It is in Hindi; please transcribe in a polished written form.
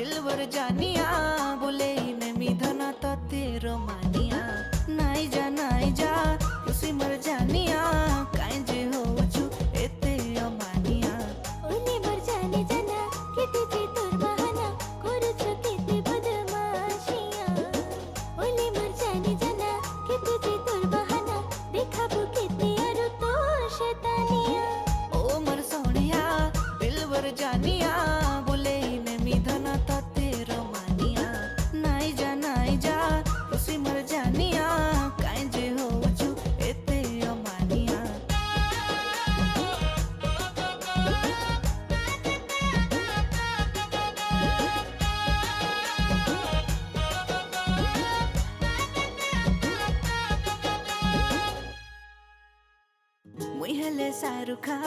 दिलवर जानिया बोले मैं मिधना तो तेरो मानिया नाई जा खुशी मर जानिया काई जे हो छु एते अमानिया ओले मर जाने जाना केते जे तोर बहाना करूछ केते बदमाशिया ओले मर जाने जाना केते जे तोर बहाना देखाबो केते आरो तो शैतानिया ओ मर सोनिया दिलवर जानिया बोले मैं मिधना तो तेरो मानिया नाई जा खुशी मर जानिया काई जे हो छु एते अमानिया मुई हेले शाहरुख खान